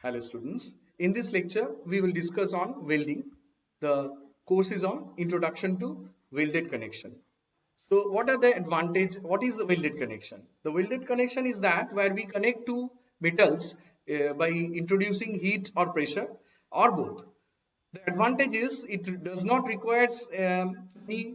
Hello students. In this lecture, we will discuss on welding. The course is on Introduction to Welded Connection. So what are the advantage? What is the welded connection? The welded connection is that where we connect two metals by introducing heat or pressure or both. The advantage is it does not require any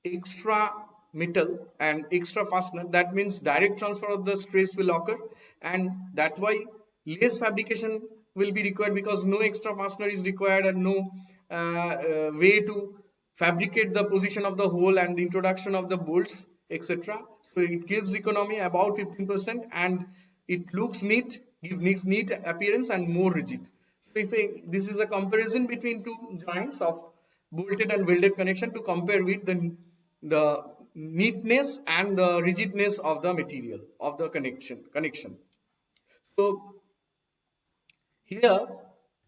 extra metal and extra fastener. That means direct transfer of the stress will occur, and that why less fabrication will be required because no extra fastener is required and no way to fabricate the position of the hole and the introduction of the bolts, etc. So it gives economy about 15% and it looks neat, gives neat appearance and more rigid. So if this is a comparison between two joints of bolted and welded connection to compare with the neatness and the rigidness of the material of the connection. So here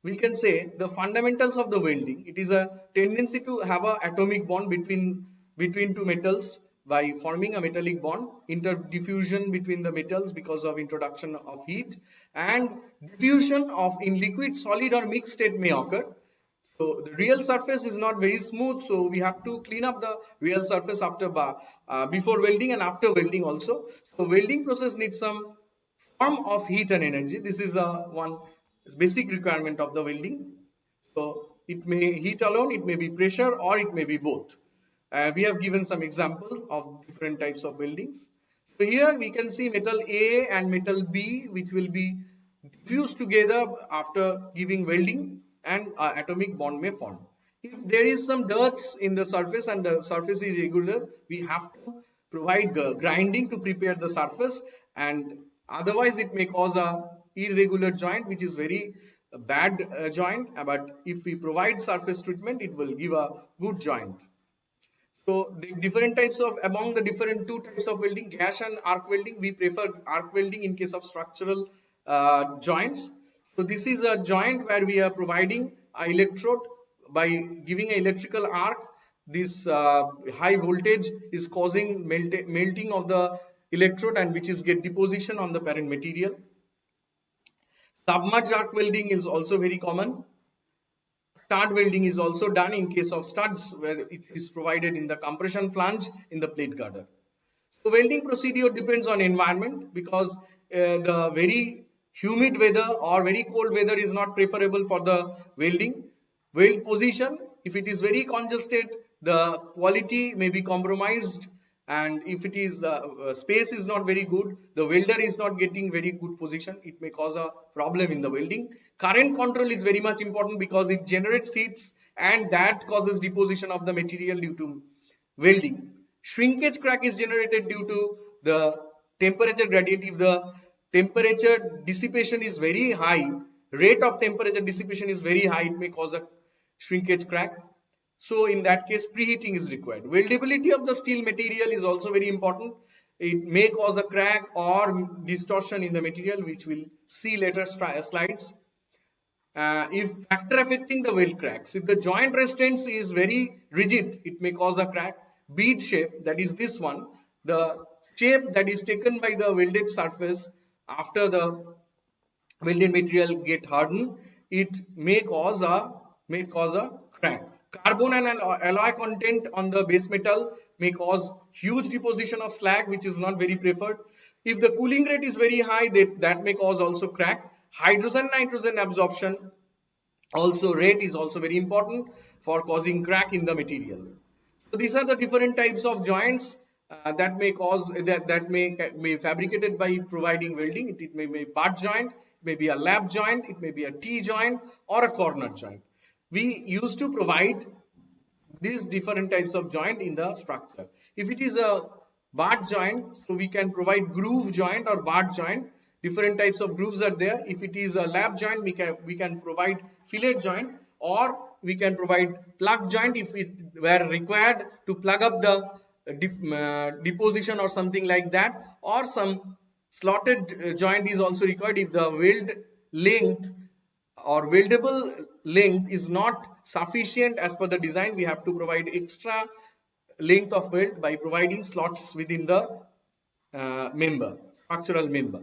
we can say the fundamentals of the welding. It is a tendency to have an atomic bond between two metals by forming a metallic bond, interdiffusion between the metals because of introduction of heat, and diffusion of in liquid, solid or mixed state may occur. So the real surface is not very smooth, so we have to clean up the real surface after before welding and after welding also. So welding process needs some form of heat and energy. This is one basic requirement of the welding. So it may heat alone, it may be pressure, or it may be both. We have given some examples of different types of welding. So here we can see metal A and metal B, which will be fused together after giving welding, and atomic bond may form. If there is some dirts in the surface and the surface is irregular, we have to provide grinding to prepare the surface, and otherwise it may cause a irregular joint, which is very bad joint. But if we provide surface treatment, it will give a good joint. So the different types of among the different two types of welding, gas and arc welding, we prefer arc welding in case of structural joints. So this is a joint where we are providing an electrode by giving an electrical arc. This high voltage is causing melting of the electrode, and which is get deposition on the parent material. Submerged arc welding is also very common. Stud welding is also done in case of studs where it is provided in the compression flange in the plate girder. So welding procedure depends on environment because the very humid weather or very cold weather is not preferable for the welding. Weld position, if it is very congested, the quality may be compromised, and if it is the space is not very good, the welder is not getting very good position, it may cause a problem in the welding. Current control is very much important because it generates heats and that causes deposition of the material due to welding. Shrinkage crack is generated due to the temperature gradient. If the temperature dissipation is very high, rate of temperature dissipation is very high, it may cause a shrinkage crack. So in that case, preheating is required. Weldability of the steel material is also very important. It may cause a crack or distortion in the material, which we'll see later slides. If factor affecting the weld cracks, if the joint restraints is very rigid, it may cause a crack. Bead shape, that is this one, the shape that is taken by the welded surface after the welded material get hardened, it may cause a crack. Carbon and alloy content on the base metal may cause huge deposition of slag, which is not very preferred. If the cooling rate is very high, that may cause also crack. Hydrogen nitrogen absorption also rate is also very important for causing crack in the material. So these are the different types of joints that may cause that may be fabricated by providing welding. It may be a butt joint, it may be a lap joint, it may be a T joint or a corner joint. We used to provide these different types of joint in the structure. If it is a butt joint, so we can provide groove joint or butt joint. Different types of grooves are there. If it is a lap joint, we can provide fillet joint, or we can provide plug joint if it were required to plug up the deposition or something like that, or some slotted joint is also required if the weld length or weldable length is not sufficient as per the design. We have to provide extra length of weld by providing slots within the structural member.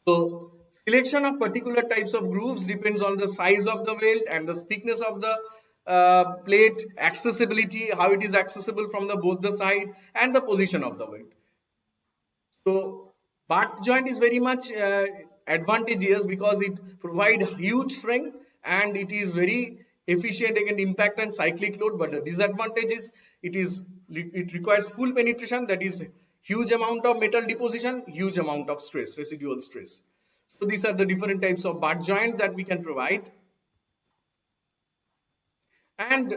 So Selection of particular types of grooves depends on the size of the weld and the thickness of the plate, accessibility, how it is accessible from the both the side, and the position of the weld. So butt joint is very much advantageous because it provides huge strength and it is very efficient against impact and cyclic load. But the disadvantage is it requires full penetration, that is huge amount of metal deposition, huge amount of stress, residual stress. So these are the different types of butt joint that we can provide, and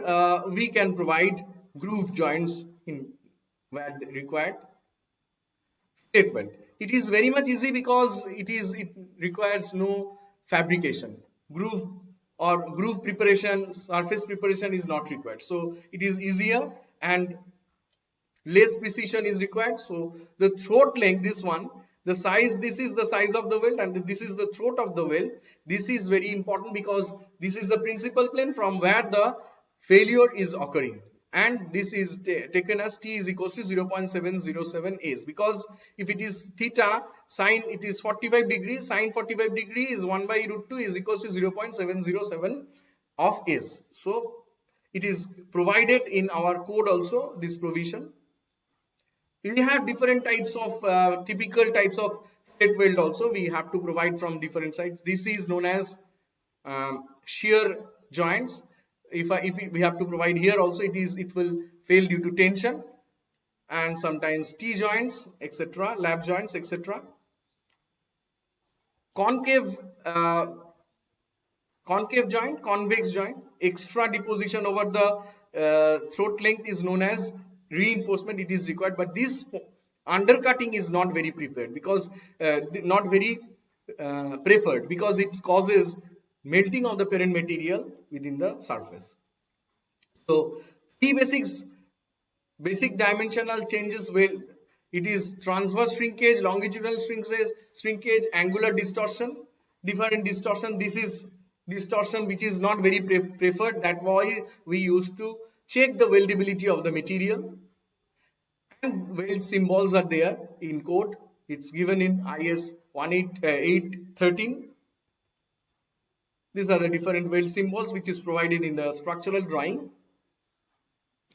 we can provide groove joints in where required. Statement. It is very much easy because it requires no fabrication. Groove or groove preparation, surface preparation is not required. So it is easier and less precision is required. So the throat length, this one, the size, this is the size of the weld and this is the throat of the weld. This is very important because this is the principal plane from where the failure is occurring, and this is taken as t is equals to 0.707 s, because if it is theta, sine it is 45 degrees, sine 45 degree is 1 by root 2 is equals to 0.707 of s. So it is provided in our code also, this provision. We have different types of typical types of fillet weld also we have to provide from different sides. This is known as shear joints. If we have to provide here also, it will fail due to tension, and sometimes T joints, etc., lap joints, etc. Concave concave joint, convex joint, extra deposition over the throat length is known as reinforcement. It is required, but this undercutting is not very prepared because not very preferred because it causes melting of the parent material within the surface. So three basic dimensional changes will, it is transverse shrinkage, longitudinal shrinkage, angular distortion, different distortion. This is distortion which is not very preferred. That's why we used to check the weldability of the material. And weld symbols are there in code. It's given in IS 18813. These are the different weld symbols which is provided in the structural drawing.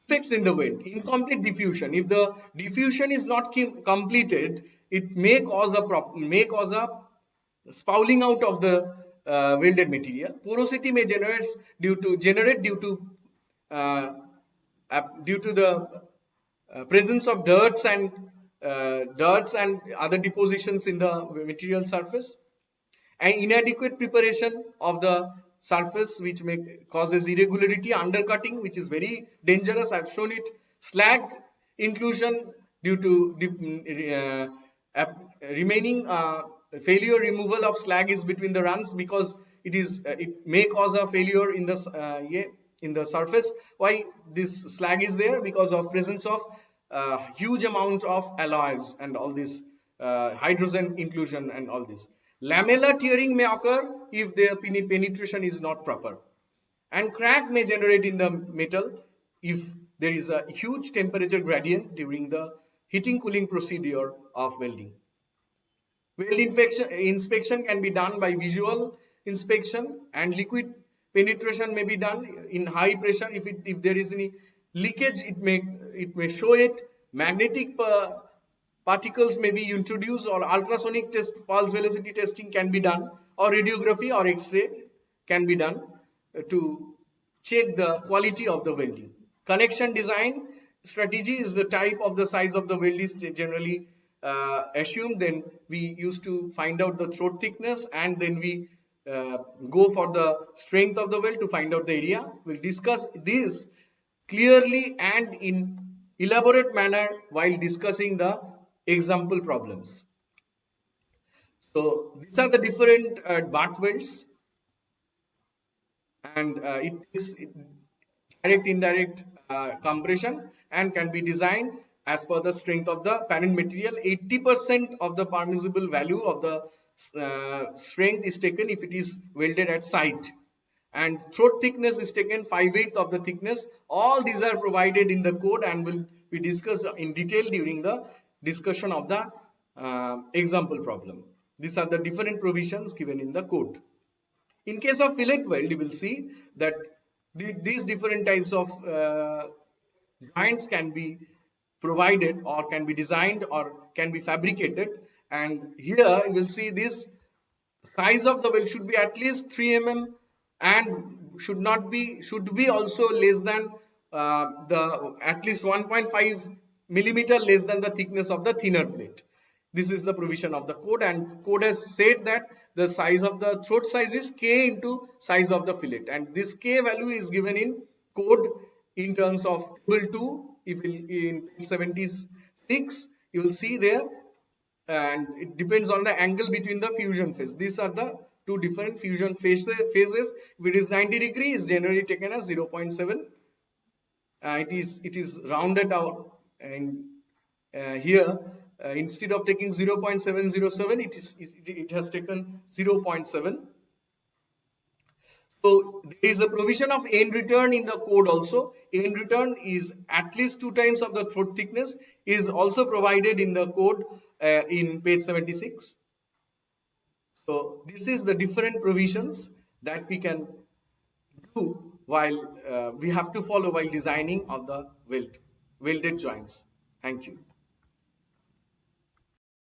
Effects in the weld. Incomplete diffusion. If the diffusion is not completed, it may cause a spouling out of the welded material. Porosity may generate due to the presence of dirts and other depositions in the material surface, and inadequate preparation of the surface which causes irregularity, undercutting, which is very dangerous. I've shown it. Slag inclusion due to remaining failure removal of slag is between the runs, because it may cause a failure in the surface. Why this slag is there? Because of presence of huge amount of alloys and all this hydrogen inclusion and all this. Lamellar tearing may occur if the penetration is not proper, and crack may generate in the metal if there is a huge temperature gradient during the heating cooling procedure of welding. Weld inspection can be done by visual inspection, and liquid penetration may be done in high pressure. If there is any leakage, it may show it. Magnetic particles may be introduced, or ultrasonic pulse velocity testing can be done, or radiography or X-ray can be done to check the quality of the welding. Connection design strategy is the type of the size of the weld is generally assumed. Then we used to find out the throat thickness, and then we go for the strength of the weld to find out the area. We'll discuss this clearly and in elaborate manner while discussing the example problems. So these are the different butt welds, and it is direct, indirect compression, and can be designed as per the strength of the parent material. 80% of the permissible value of the strength is taken if it is welded at site, and throat thickness is taken 5/8 of the thickness. All these are provided in the code and will be discussed in detail during the discussion of the example problem. These are the different provisions given in the code. In case of fillet weld, you will see that these different types of joints can be provided or can be designed or can be fabricated. And here you will see this size of the weld should be at least 3 mm and should be also less than the at least 1.5 millimeter less than the thickness of the thinner plate. This is the provision of the code, and code has said that the size of the throat size is k into size of the fillet, and this k value is given in code in terms of equal to, if in 76 you will see there, and it depends on the angle between the fusion phase. These are the two different fusion phases. If it is 90 degree, is generally taken as 0.7. It is rounded out, and here instead of taking 0.707, it has taken 0.7. So there is a provision of end return in the code also. End return is at least 2 times of the throat thickness, is also provided in the code in page 76. So this is the different provisions that we can do while we have to follow while designing of the welded joints. Thank you.